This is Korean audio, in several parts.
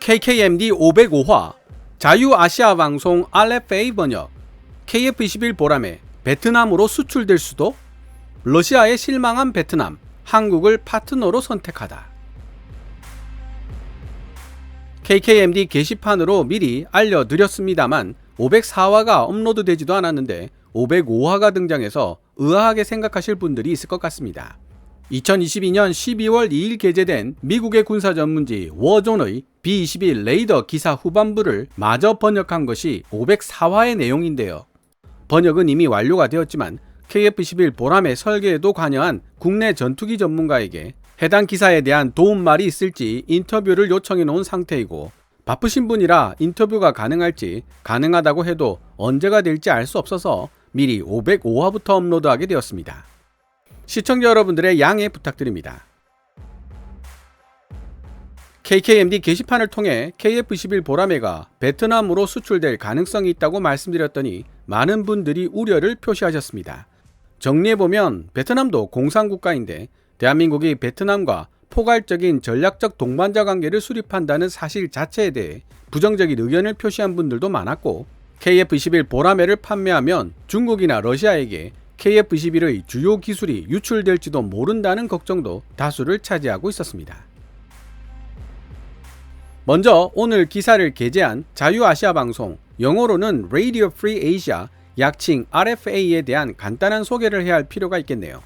KKMD 505화 자유아시아 방송 RFA 번역 KF21 보람에 베트남으로 수출될 수도? 러시아에 실망한 베트남, 한국을 파트너로 선택하다. KKMD 게시판으로 미리 알려드렸습니다만 504화가 업로드되지도 않았는데 505화가 등장해서 의아하게 생각하실 분들이 있을 것 같습니다. 2022년 12월 2일 게재된 미국의 군사 전문지 워존의 B-21 레이더 기사 후반부를 마저 번역한 것이 504화의 내용인데요. 번역은 이미 완료가 되었지만 KF-21 보람의 설계에도 관여한 국내 전투기 전문가에게 해당 기사에 대한 도움말이 있을지 인터뷰를 요청해 놓은 상태이고, 바쁘신 분이라 인터뷰가 가능할지, 가능하다고 해도 언제가 될지 알 수 없어서 미리 505화부터 업로드하게 되었습니다. 시청자 여러분들의 양해 부탁드립니다. KKMD 게시판을 통해 KF-21 보라매가 베트남으로 수출될 가능성이 있다고 말씀드렸더니 많은 분들이 우려를 표시하셨습니다. 정리해보면 베트남도 공산국가인데 대한민국이 베트남과 포괄적인 전략적 동반자 관계를 수립한다는 사실 자체에 대해 부정적인 의견을 표시한 분들도 많았고, KF-21 보라매를 판매하면 중국이나 러시아에게 KF-21의 주요 기술이 유출될지도 모른다는 걱정도 다수를 차지하고 있었습니다. 먼저 오늘 기사를 게재한 자유아시아 방송, 영어로는 Radio Free Asia, 약칭 RFA에 대한 간단한 소개를 해야 할 필요가 있겠네요.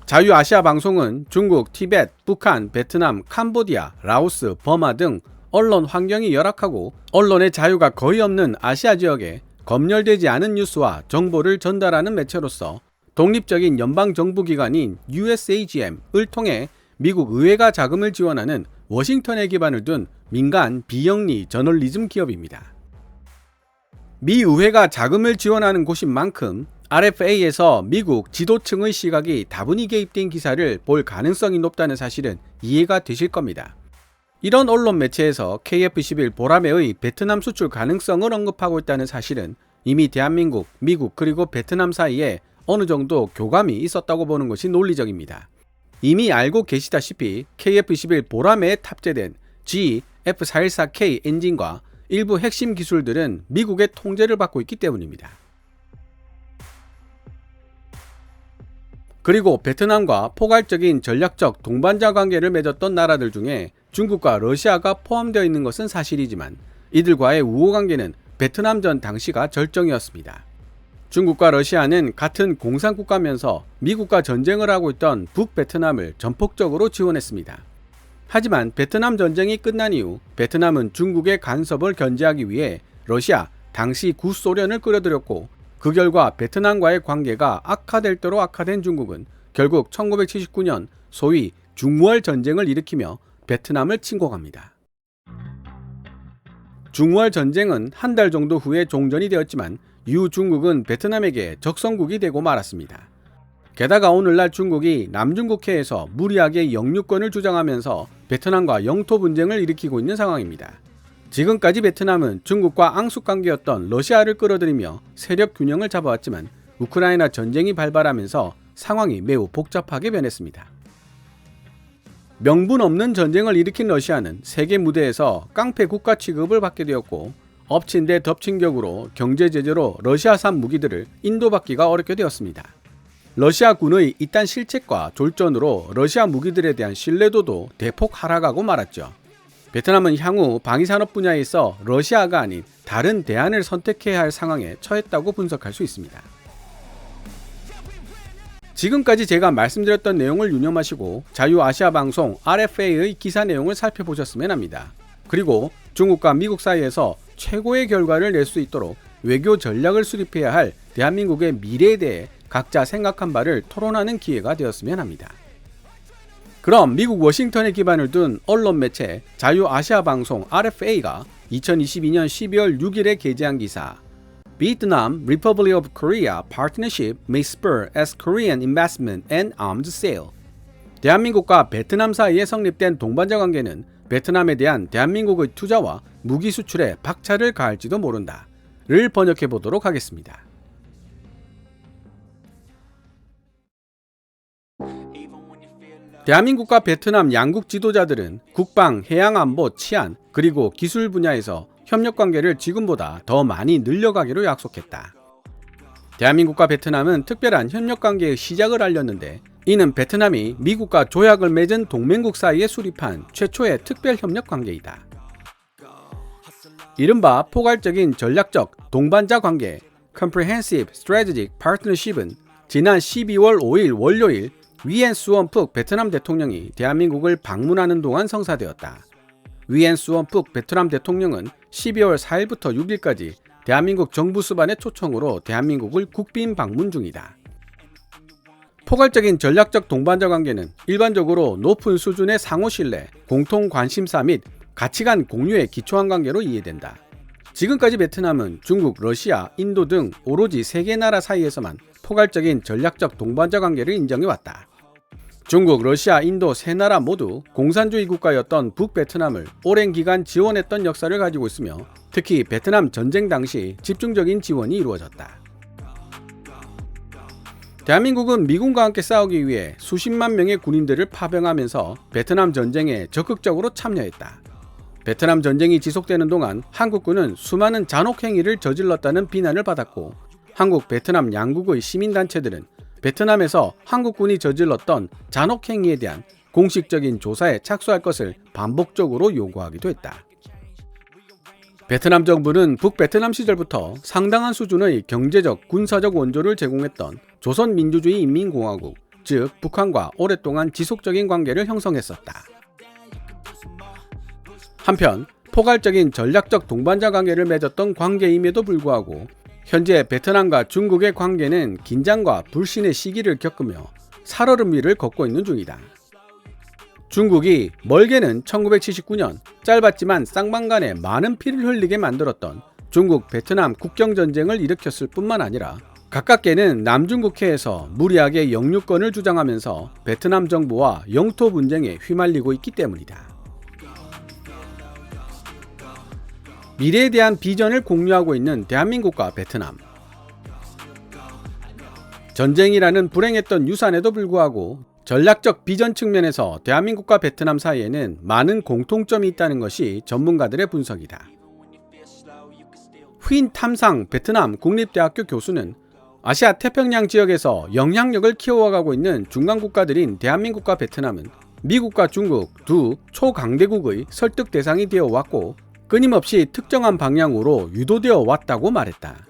자유아시아 방송은 중국, 티벳, 북한, 베트남, 캄보디아, 라오스, 버마 등 언론 환경이 열악하고 언론의 자유가 거의 없는 아시아 지역에 검열되지 않은 뉴스와 정보를 전달하는 매체로서 독립적인 연방정부기관인 USAGM을 통해 미국 의회가 자금을 지원하는 워싱턴에 기반을 둔 민간 비영리 저널리즘 기업입니다. 미 의회가 자금을 지원하는 곳인 만큼 RFA에서 미국 지도층의 시각이 다분히 개입된 기사를 볼 가능성이 높다는 사실은 이해가 되실 겁니다. 이런 언론 매체에서 KF-21 보라매의 베트남 수출 가능성을 언급하고 있다는 사실은 이미 대한민국, 미국 그리고 베트남 사이에 어느 정도 교감이 있었다고 보는 것이 논리적입니다. 이미 알고 계시다시피 KF-21 보라매에 탑재된 F414K 엔진과 일부 핵심 기술들은 미국의 통제를 받고 있기 때문입니다. 그리고 베트남과 포괄적인 전략적 동반자 관계를 맺었던 나라들 중에 중국과 러시아가 포함되어 있는 것은 사실이지만 이들과의 우호관계는 베트남전 당시가 절정이었습니다. 중국과 러시아는 같은 공산국가면서 미국과 전쟁을 하고 있던 북베트남을 전폭적으로 지원했습니다. 하지만 베트남 전쟁이 끝난 이후 베트남은 중국의 간섭을 견제하기 위해 러시아, 당시 구소련을 끌어들였고, 그 결과 베트남과의 관계가 악화될 대로 악화된 중국은 결국 1979년 소위 중월 전쟁을 일으키며 베트남을 침공합니다. 중월 전쟁은 한 달 정도 후에 종전이 되었지만 이후 중국은 베트남에게 적성국이 되고 말았습니다. 게다가 오늘날 중국이 남중국해에서 무리하게 영유권을 주장하면서 베트남과 영토 분쟁을 일으키고 있는 상황입니다. 지금까지 베트남은 중국과 앙숙관계였던 러시아를 끌어들이며 세력 균형을 잡아왔지만 우크라이나 전쟁이 발발하면서 상황이 매우 복잡하게 변했습니다. 명분 없는 전쟁을 일으킨 러시아는 세계 무대에서 깡패 국가 취급을 받게 되었고, 엎친 데 덮친 격으로 경제 제재로 러시아산 무기들을 인도받기가 어렵게 되었습니다. 러시아군의 이딴 실책과 졸전으로 러시아 무기들에 대한 신뢰도도 대폭 하락하고 말았죠. 베트남은 향후 방위산업 분야에 있어 러시아가 아닌 다른 대안을 선택해야 할 상황에 처했다고 분석할 수 있습니다. 지금까지 제가 말씀드렸던 내용을 유념하시고 자유아시아 방송 RFA의 기사 내용을 살펴보셨으면 합니다. 그리고 중국과 미국 사이에서 최고의 결과를 낼 수 있도록 외교 전략을 수립해야 할 대한민국의 미래에 대해 각자 생각한 바를 토론하는 기회가 되었으면 합니다. 그럼 미국 워싱턴에 기반을 둔 언론 매체 자유아시아 방송 RFA가 2022년 12월 6일에 게재한 기사 Vietnam Republic of Korea Partnership may spur as Korean investment and arms sale. 대한민국과 베트남 사이에 성립된 동반자 관계는 베트남에 대한 대한민국의 투자와 무기 수출에 박차를 가할지도 모른다 를 번역해 보도록 하겠습니다. 대한민국과 베트남 양국 지도자들은 국방, 해양안보, 치안, 그리고 기술 분야에서 협력관계를 지금보다 더 많이 늘려가기로 약속했다. 대한민국과 베트남은 특별한 협력관계의 시작을 알렸는데, 이는 베트남이 미국과 조약을 맺은 동맹국 사이에 수립한 최초의 특별협력관계이다. 이른바 포괄적인 전략적 동반자 관계 Comprehensive Strategic Partnership은 지난 12월 5일 월요일 위엔 수원푹 베트남 대통령이 대한민국을 방문하는 동안 성사되었다. 위엔 수원푹 베트남 대통령은 12월 4일부터 6일까지 대한민국 정부 수반의 초청으로 대한민국을 국빈 방문 중이다. 포괄적인 전략적 동반자 관계는 일반적으로 높은 수준의 상호 신뢰, 공통 관심사 및 가치관 공유에 기초한 관계로 이해된다. 지금까지 베트남은 중국, 러시아, 인도 등 오로지 3개 나라 사이에서만 포괄적인 전략적 동반자 관계를 인정해왔다. 중국, 러시아, 인도 3나라 모두 공산주의 국가였던 북베트남을 오랜 기간 지원했던 역사를 가지고 있으며, 특히 베트남 전쟁 당시 집중적인 지원이 이루어졌다. 대한민국은 미군과 함께 싸우기 위해 수십만 명의 군인들을 파병하면서 베트남 전쟁에 적극적으로 참여했다. 베트남 전쟁이 지속되는 동안 한국군은 수많은 잔혹 행위를 저질렀다는 비난을 받았고, 한국, 베트남 양국의 시민단체들은 베트남에서 한국군이 저질렀던 잔혹 행위에 대한 공식적인 조사에 착수할 것을 반복적으로 요구하기도 했다. 베트남 정부는 북베트남 시절부터 상당한 수준의 경제적, 군사적 원조를 제공했던 조선민주주의인민공화국, 즉 북한과 오랫동안 지속적인 관계를 형성했었다. 한편 포괄적인 전략적 동반자 관계를 맺었던 관계임에도 불구하고 현재 베트남과 중국의 관계는 긴장과 불신의 시기를 겪으며 살얼음위를 걷고 있는 중이다. 중국이 멀게는 1979년 짧았지만 쌍방간에 많은 피를 흘리게 만들었던 중국 베트남 국경전쟁을 일으켰을 뿐만 아니라, 가깝게는 남중국해에서 무리하게 영유권을 주장하면서 베트남 정부와 영토 분쟁에 휘말리고 있기 때문이다. 미래에 대한 비전을 공유하고 있는 대한민국과 베트남. 전쟁이라는 불행했던 유산에도 불구하고 전략적 비전 측면에서 대한민국과 베트남 사이에는 많은 공통점이 있다는 것이 전문가들의 분석이다. 휘인 탐상 베트남 국립대학교 교수는 아시아 태평양 지역에서 영향력을 키워가고 있는 중간국가들인 대한민국과 베트남은 미국과 중국 두 초강대국의 설득 대상이 되어 왔고, 끊임없이 특정한 방향으로 유도되어 왔다고 말했다.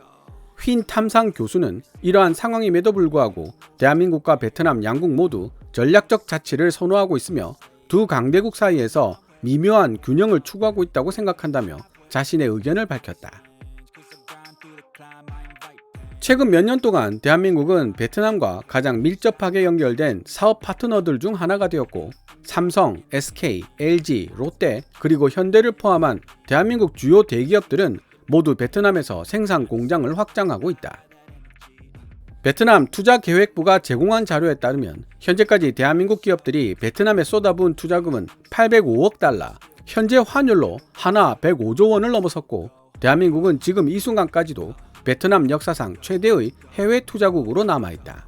휘인 탐상 교수는 이러한 상황임에도 불구하고 대한민국과 베트남 양국 모두 전략적 자치를 선호하고 있으며 두 강대국 사이에서 미묘한 균형을 추구하고 있다고 생각한다며 자신의 의견을 밝혔다. 최근 몇 년 동안 대한민국은 베트남과 가장 밀접하게 연결된 사업 파트너들 중 하나가 되었고, 삼성, SK, LG, 롯데, 그리고 현대를 포함한 대한민국 주요 대기업들은 모두 베트남에서 생산 공장을 확장하고 있다. 베트남 투자계획부가 제공한 자료에 따르면 현재까지 대한민국 기업들이 베트남에 쏟아부은 투자금은 805억 달러, 현재 환율로 한화 105조 원을 넘어섰고, 대한민국은 지금 이 순간까지도 베트남 역사상 최대의 해외 투자국으로 남아있다.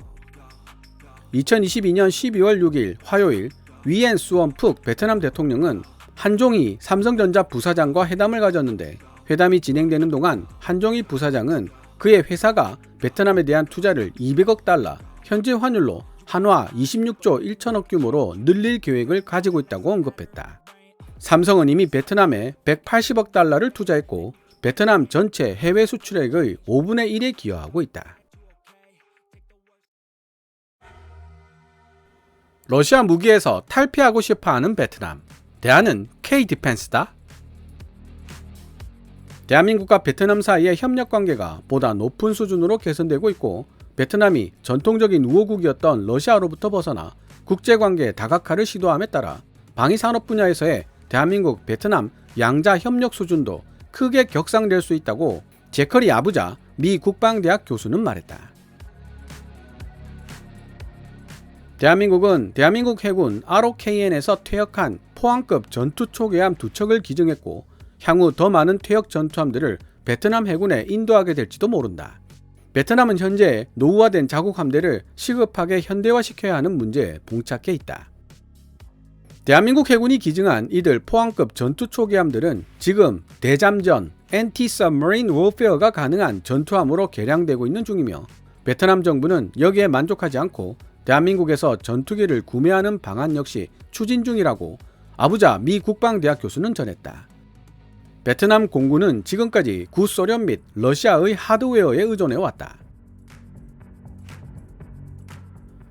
2022년 12월 6일 화요일 위엔 수원푹 베트남 대통령은 한종희 삼성전자 부사장과 회담을 가졌는데, 회담이 진행되는 동안 한종희 부사장은 그의 회사가 베트남에 대한 투자를 200억 달러, 현재 환율로 한화 26조 1천억 규모로 늘릴 계획을 가지고 있다고 언급했다. 삼성은 이미 베트남에 180억 달러를 투자했고, 베트남 전체 해외 수출액의 5분의 1에 기여하고 있다. 러시아 무기에서 탈피하고 싶어하는 베트남. 대안은 K-디펜스다. 대한민국과 베트남 사이의 협력관계가 보다 높은 수준으로 개선되고 있고, 베트남이 전통적인 우호국이었던 러시아로부터 벗어나 국제관계 다각화를 시도함에 따라 방위산업 분야에서의 대한민국, 베트남 양자 협력 수준도 크게 격상될 수 있다고 제커리 아부자 미 국방대학 교수는 말했다. 대한민국은 대한민국 해군 ROKN에서 퇴역한 포항급 전투 초계함 2척을 기증했고, 향후 더 많은 퇴역 전투함들을 베트남 해군에 인도하게 될지도 모른다. 베트남은 현재 노후화된 자국 함대를 시급하게 현대화시켜야 하는 문제에 봉착해 있다. 대한민국 해군이 기증한 이들 포항급 전투 초기함들은 지금 대잠전 (Anti-Submarine Warfare가) 가능한 전투함으로 개량되고 있는 중이며 베트남 정부는 여기에 만족하지 않고 대한민국에서 전투기를 구매하는 방안 역시 추진 중이라고 아부자 미 국방대학 교수는 전했다. 베트남 공군은 지금까지 구소련 및 러시아의 하드웨어에 의존해왔다.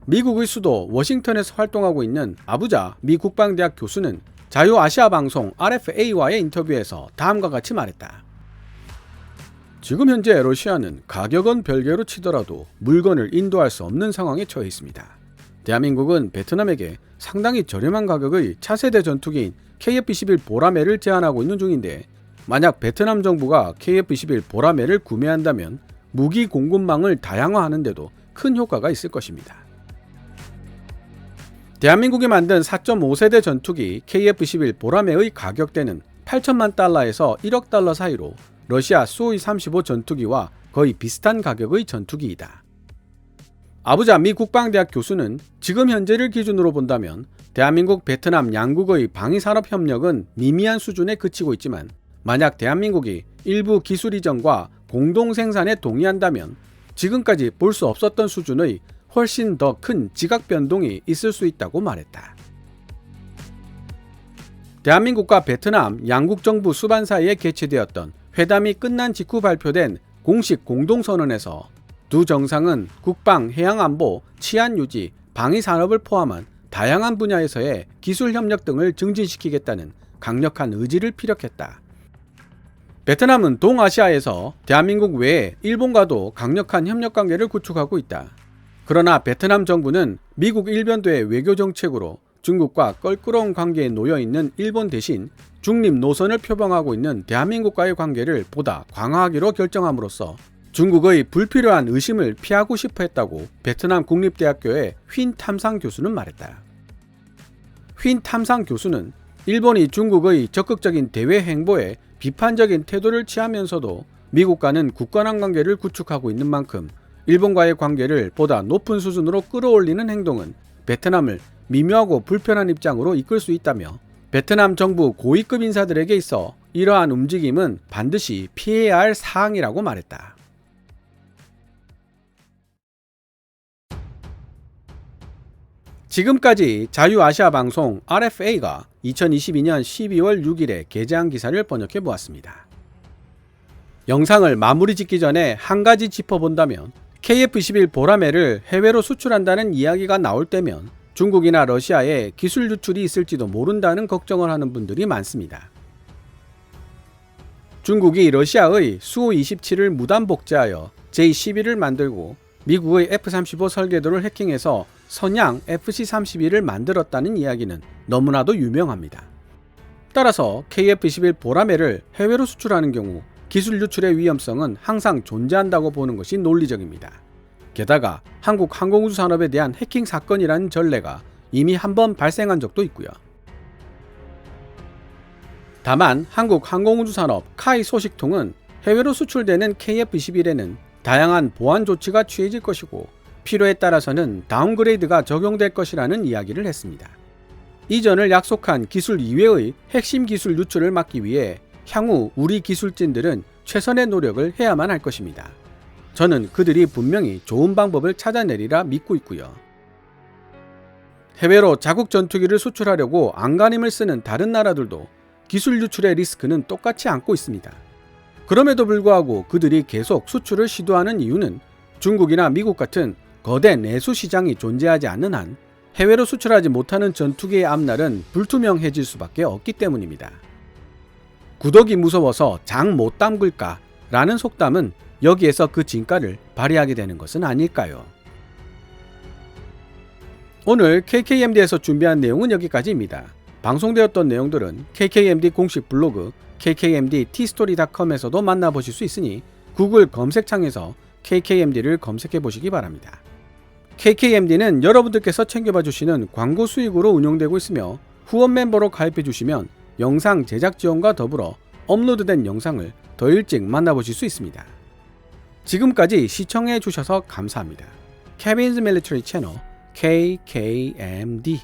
미국의 수도 워싱턴에서 활동하고 있는 아부자 미 국방대학 교수는 자유아시아 방송 RFA와의 인터뷰에서 다음과 같이 말했다. 지금 현재 러시아는 가격은 별개로 치더라도 물건을 인도할 수 없는 상황에 처해 있습니다. 대한민국은 베트남에게 상당히 저렴한 가격의 차세대 전투기인 KF-21 보라매를 제안하고 있는 중인데 만약 베트남 정부가 KF-21 보라매를 구매한다면 무기 공급망을 다양화하는 데도 큰 효과가 있을 것입니다. 대한민국이 만든 4.5세대 전투기 KF-21 보라매의 가격대는 8천만 달러에서 1억 달러 사이로 러시아 수호이-35 전투기와 거의 비슷한 가격의 전투기이다. 아부자 미 국방대학 교수는 지금 현재를 기준으로 본다면 대한민국 베트남 양국의 방위산업 협력은 미미한 수준에 그치고 있지만 만약 대한민국이 일부 기술 이전과 공동 생산에 동의한다면 지금까지 볼 수 없었던 수준의 훨씬 더 큰 지각 변동이 있을 수 있다고 말했다. 대한민국과 베트남 양국 정부 수반 사이에 개최되었던 회담이 끝난 직후 발표된 공식 공동선언에서 두 정상은 국방, 해양안보, 치안유지, 방위산업을 포함한 다양한 분야에서의 기술협력 등을 증진시키겠다는 강력한 의지를 피력했다. 베트남은 동아시아에서 대한민국 외에 일본과도 강력한 협력관계를 구축하고 있다. 그러나 베트남 정부는 미국 일변도의 외교정책으로 중국과 껄끄러운 관계에 놓여있는 일본 대신 중립 노선을 표방하고 있는 대한민국과의 관계를 보다 강화하기로 결정함으로써 중국의 불필요한 의심을 피하고 싶어 했다고 베트남 국립대학교의 휜 탐상 교수는 말했다. 휜 탐상 교수는 일본이 중국의 적극적인 대외 행보에 비판적인 태도를 취하면서도 미국과는 굳건한 관계를 구축하고 있는 만큼 일본과의 관계를 보다 높은 수준으로 끌어올리는 행동은 베트남을 미묘하고 불편한 입장으로 이끌 수 있다며 베트남 정부 고위급 인사들에게 있어 이러한 움직임은 반드시 피해야 할 사항이라고 말했다. 지금까지 자유아시아 방송 RFA가 2022년 12월 6일에 게재한 기사를 번역해 보았습니다. 영상을 마무리 짓기 전에 한 가지 짚어본다면 KF-21 보라매를 해외로 수출한다는 이야기가 나올 때면 중국이나 러시아에 기술 유출이 있을지도 모른다는 걱정을 하는 분들이 많습니다. 중국이 러시아의 수호-27을 무단 복제하여 J-12를 만들고 미국의 F-35 설계도를 해킹해서 선양 FC-31을 만들었다는 이야기는 너무나도 유명합니다. 따라서 KF-21 보라매를 해외로 수출하는 경우 기술 유출의 위험성은 항상 존재한다고 보는 것이 논리적입니다. 게다가 한국 항공우주 산업에 대한 해킹 사건이라는 전례가 이미 한번 발생한 적도 있고요. 다만 한국 항공우주 산업 카이 소식통은 해외로 수출되는 KF-21에는 다양한 보안 조치가 취해질 것이고 필요에 따라서는 다운그레이드가 적용될 것이라는 이야기를 했습니다. 이전을 약속한 기술 이외의 핵심 기술 유출을 막기 위해 향후 우리 기술진들은 최선의 노력을 해야만 할 것입니다. 저는 그들이 분명히 좋은 방법을 찾아내리라 믿고 있고요. 해외로 자국 전투기를 수출하려고 안간힘을 쓰는 다른 나라들도 기술 유출의 리스크는 똑같이 안고 있습니다. 그럼에도 불구하고 그들이 계속 수출을 시도하는 이유는 중국이나 미국 같은 거대 내수 시장이 존재하지 않는 한 해외로 수출하지 못하는 전투기의 앞날은 불투명해질 수밖에 없기 때문입니다. 구더기 무서워서 장 못 담글까 라는 속담은 여기에서 그 진가를 발휘하게 되는 것은 아닐까요? 오늘 KKMD에서 준비한 내용은 여기까지입니다. 방송되었던 내용들은 KKMD 공식 블로그 kkmdtstory.com에서도 만나보실 수 있으니 구글 검색창에서 KKMD를 검색해 보시기 바랍니다. KKMD는 여러분들께서 챙겨봐 주시는 광고 수익으로 운영되고 있으며 후원 멤버로 가입해 주시면 영상 제작 지원과 더불어 업로드된 영상을 더 일찍 만나보실 수 있습니다. 지금까지 시청해 주셔서 감사합니다. Kevin's Military Channel KKMD